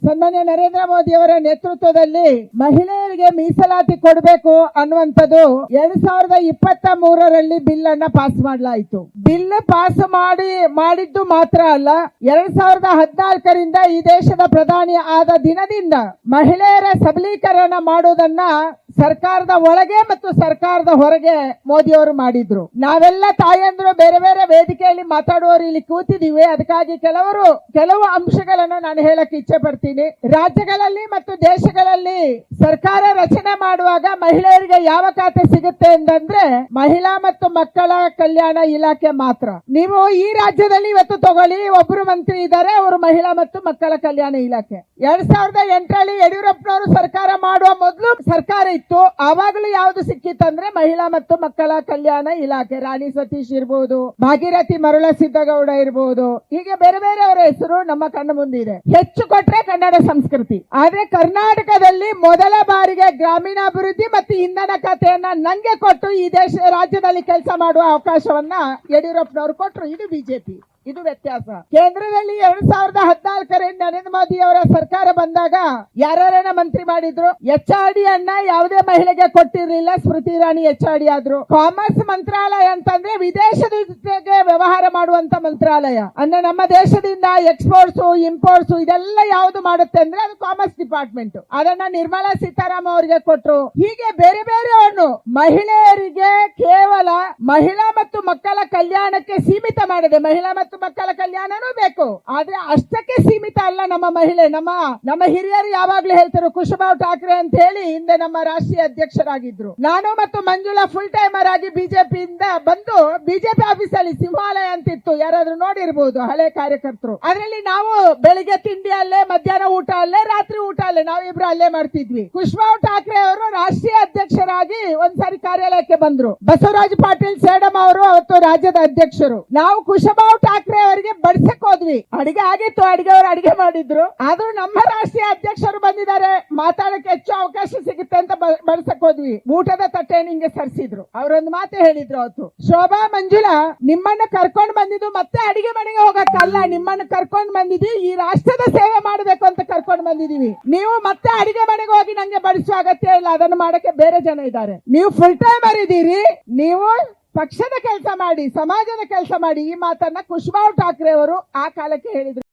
ಸನ್ಮಾನ್ಯ ನರೇಂದ್ರ ಮೋದಿ ಅವರ ನೇತೃತ್ವದಲ್ಲಿ ಮಹಿಳೆಯರಿಗೆ ಮೀಸಲಾತಿ ಕೊಡಬೇಕು ಅನ್ನುವಂಥದ್ದು 2023ರಲ್ಲಿ ಬಿಲ್ ಅನ್ನ ಪಾಸ್ ಮಾಡಲಾಯಿತು. ಬಿಲ್ ಪಾಸ್ ಮಾಡಿದ್ದು ಮಾತ್ರ ಅಲ್ಲ, 2014ರಿಂದ ಈ ದೇಶದ ಪ್ರಧಾನಿ ಆದ ದಿನದಿಂದ ಮಹಿಳೆಯರ ಸಬಲೀಕರಣ ಮಾಡುವುದನ್ನ ಸರ್ಕಾರದ ಒಳಗೆ ಮತ್ತು ಸರ್ಕಾರದ ಹೊರಗೆ ಮೋದಿ ಅವರು ಮಾಡಿದ್ರು. ನಾವೆಲ್ಲ ತಾಯಂದ್ರು ಬೇರೆ ಬೇರೆ ವೇದಿಕೆಯಲ್ಲಿ ಮಾತಾಡುವವರು ಇಲ್ಲಿ ಕೂತಿದೀವಿ. ಅದಕ್ಕಾಗಿ ಕೆಲವು ಅಂಶಗಳನ್ನು ನಾನು ಹೇಳಕ್ ಇಚ್ಛೆ ಪಡ್ತೀನಿ. ರಾಜ್ಯಗಳಲ್ಲಿ ಮತ್ತು ದೇಶಗಳಲ್ಲಿ ಸರ್ಕಾರ ರಚನೆ ಮಾಡುವಾಗ ಮಹಿಳೆಯರಿಗೆ ಯಾವ ಖಾತೆ ಸಿಗುತ್ತೆ ಅಂತಂದ್ರೆ ಮಹಿಳಾ ಮತ್ತು ಮಕ್ಕಳ ಕಲ್ಯಾಣ ಇಲಾಖೆ ಮಾತ್ರ. ನೀವು ಈ ರಾಜ್ಯದಲ್ಲಿ ಇವತ್ತು ತಗೊಳ್ಳಿ, ಒಬ್ಬರು ಮಂತ್ರಿ ಇದ್ದಾರೆ, ಅವರು ಮಹಿಳಾ ಮತ್ತು ಮಕ್ಕಳ ಕಲ್ಯಾಣ ಇಲಾಖೆ. 2008ರಲ್ಲಿ ಯಡಿಯೂರಪ್ಪನವರು ಸರ್ಕಾರ ಮಾಡುವ ಮೊದಲು ಸರ್ಕಾರ ಇತ್ತು, ಆವಾಗಲೂ ಯಾವ್ದು ಸಿಕ್ಕಿತ್ತಂದ್ರೆ ಮಹಿಳಾ ಮತ್ತು ಮಕ್ಕಳ ಕಲ್ಯಾಣ ಇಲಾಖೆ. ರಾಣಿ ಸತೀಶ್ ಇರಬಹುದು, ಭಾಗೀರಥಿ ಮರುಳ ಸಿದ್ದಗೌಡ ಇರಬಹುದು, ಹೀಗೆ ಬೇರೆ ಬೇರೆ ಅವರ ಹೆಸರು ನಮ್ಮ ಕಣ್ಣು ಮುಂದಿದೆ. ಹೆಚ್ಚು ಕೊಟ್ರೆ ಕನ್ನಡ ಸಂಸ್ಕೃತಿ. ಆದ್ರೆ ಕರ್ನಾಟಕದಲ್ಲಿ ಮೊದಲ ಬಾರಿಗೆ ಗ್ರಾಮೀಣಾಭಿವೃದ್ಧಿ ಮತ್ತು ಇಂಧನ ಖಾತೆಯನ್ನ ನಂಗೆ ಕೊಟ್ಟು ಈ ರಾಜ್ಯದಲ್ಲಿ ಕೆಲಸ ಮಾಡುವ ಅವಕಾಶವನ್ನ ಯಡಿಯೂರಪ್ಪನವರು ಕೊಟ್ಟರು. ಇದು ಬಿಜೆಪಿ, ಇದು ವ್ಯತ್ಯಾಸ. ಕೇಂದ್ರದಲ್ಲಿ 2014ರಲ್ಲಿ ನರೇಂದ್ರ ಮೋದಿ ಅವರ ಸರ್ಕಾರ ಬಂದಾಗ ಯಾರ್ಯಾರನ್ನ ಮಂತ್ರಿ ಮಾಡಿದ್ರು? HRD ಅನ್ನ ಯಾವುದೇ ಮಹಿಳೆಗೆ ಕೊಟ್ಟಿರಲಿಲ್ಲ, ಸ್ಮೃತಿ ಇರಾನಿ HRD ಆದ್ರು. ಕಾಮರ್ಸ್ ಮಂತ್ರಾಲಯ ಅಂತಂದ್ರೆ ವಿದೇಶದ ಜೊತೆಗೆ ವ್ಯವಹಾರ ಮಾಡುವಂತ ಮಂತ್ರಾಲಯ. ಅಂದ್ರೆ ನಮ್ಮ ದೇಶದಿಂದ ಎಕ್ಸ್ಪೋರ್ಟ್ಸ್ ಇಂಪೋರ್ಟ್ಸ್ ಇದೆಲ್ಲ ಯಾವ್ದು ಮಾಡುತ್ತೆ ಅಂದ್ರೆ ಅದು ಕಾಮರ್ಸ್ ಡಿಪಾರ್ಟ್ಮೆಂಟ್. ಅದನ್ನ ನಿರ್ಮಲಾ ಸೀತಾರಾಮನ್ ಅವರಿಗೆ ಕೊಟ್ರು. ಹೀಗೆ ಬೇರೆ ಬೇರೆ ಅವನು ಮಹಿಳೆಯರಿಗೆ ಕೇವಲ ಮಹಿಳಾ ಮತ್ತು ಮಕ್ಕಳ ಕಲ್ಯಾಣಕ್ಕೆ ಸೀಮಿತ ಮಾಡಿದೆ. ಮಹಿಳಾ ಮತ್ತು ಮಕ್ಕಳ ಕಲ್ಯಾಣನೂ ಬೇಕು, ಆದ್ರೆ ಅಷ್ಟಕ್ಕೆ ಸೀಮಿತ ಅಲ್ಲ. ನಮ್ಮ ಮಹಿಳೆ, ನಮ್ಮ ಹಿರಿಯರು ಯಾವಾಗ್ಲೂ ಹೇಳ್ತಾರೆ, ಕುಶಭಾವ್ ಠಾಕ್ರೆ ಅಂತ ಹೇಳಿ ಹಿಂದೆ ನಮ್ಮ ರಾಷ್ಟ್ರೀಯ ಅಧ್ಯಕ್ಷರಾಗಿದ್ರು. ನಾನು ಮತ್ತು ಮಂಜುಳಾ ಫುಲ್ ಟೈಮರ್ ಆಗಿ ಬಿಜೆಪಿಯಿಂದ ಬಂದು ಬಿಜೆಪಿ ಆಫೀಸ್ ಅಲ್ಲಿ ಸಿಂಹಾಲಯ ಅಂತಿತ್ತು, ಯಾರಾದ್ರೂ ನೋಡಿರ್ಬೋದು, ಹಳೆ ಕಾರ್ಯಕರ್ತರು. ಅದರಲ್ಲಿ ನಾವು ಬೆಳಿಗ್ಗೆ ತಿಂಡಿ ಅಲ್ಲೇ, ಮಧ್ಯಾಹ್ನ ಊಟ ಅಲ್ಲೇ, ರಾತ್ರಿ ಊಟ ಅಲ್ಲೇ, ನಾವಿಬ್ರು ಅಲ್ಲೇ ಮಾಡ್ತಿದ್ವಿ. ಕುಶಭಾವ್ ಠಾಕ್ರೆ ಅವರು ರಾಷ್ಟ್ರೀಯ ಅಧ್ಯಕ್ಷರಾಗಿ ಒಂದ್ಸಾರಿ ಕಾರ್ಯಾಲಯಕ್ಕೆ ಬಂದ್ರು. ಬಸವರಾಜ ಪಾಟೀಲ್ ಸೇಡಂ ಅವರು ಅವತ್ತು ರಾಜ್ಯದ ಅಧ್ಯಕ್ಷರು. ನಾವು ಕುಶಭಾವ್ ಠಾಕ್ರೆ ಅವರಿಗೆ ಬಡಿಸಕ್ ಹೋದ್ವಿ. ಅಡಿಗೆ ಆಗಿತ್ತು, ಅಡಿಗೆ ಅವರು ಅಡಿಗೆ ಮಾಡಿದ್ರು. ಆದ್ರೂ ನಮ್ಮ ರಾಷ್ಟ್ರೀಯ ಅಧ್ಯಕ್ಷರು ಬಂದಿದ್ದಾರೆ, ಮಾತಾಡಕ್ಕೆ ಹೆಚ್ಚು ಅವಕಾಶ ಸಿಗುತ್ತೆ ಅಂತ ಬಡಿಸಕ್ ಹೋದ್ವಿ. ಊಟದ ತಟ್ಟೆ ನಿಂಗೆ ಸರಿಸಿದ್ರು. ಅವರೊಂದು ಮಾತು ಹೇಳಿದ್ರು ಅವತ್ತು, ಶೋಭಾ ಮಂಜುಳಾ ನಿಮ್ಮನ್ನ ಕರ್ಕೊಂಡ್ ಬಂದಿದ್ದು ಮತ್ತೆ ಅಡಿಗೆ ಮನೆಗೆ ಹೋಗಕ್ಕಲ್ಲ, ನಿಮ್ಮನ್ನ ಕರ್ಕೊಂಡ್ ಬಂದಿದ್ವಿ ಈ ರಾಷ್ಟ್ರದ ಸೇವೆ ಮಾಡಬೇಕು ಅಂತ ಕರ್ಕೊಂಡ್ ಬಂದಿದೀವಿ. ನೀವು ಮತ್ತೆ ಅಡಿಗೆ ಮನೆಗೆ ಹೋಗಿ ನಂಗೆ ಬಡಿಸುವ ಅಗತ್ಯ ಇಲ್ಲ, ಅದನ್ನು ಮಾಡಕ್ಕೆ ಬೇರೆ ಜನ ಇದ್ದಾರೆ. ನೀವು ಫುಲ್ ಟೈಮರ್ ಇದ್ದೀರಿ, ನೀವು ಪಕ್ಷದ ಕೆಲಸ ಮಾಡಿ, ಸಮಾಜದ ಕೆಲಸ ಮಾಡಿ. ಈ ಮಾತನ್ನ ಕುಶಭಾವ್ ಠಾಕ್ರೆ ಅವರು ಆ ಕಾಲಕ್ಕೆ ಹೇಳಿದ್ರು.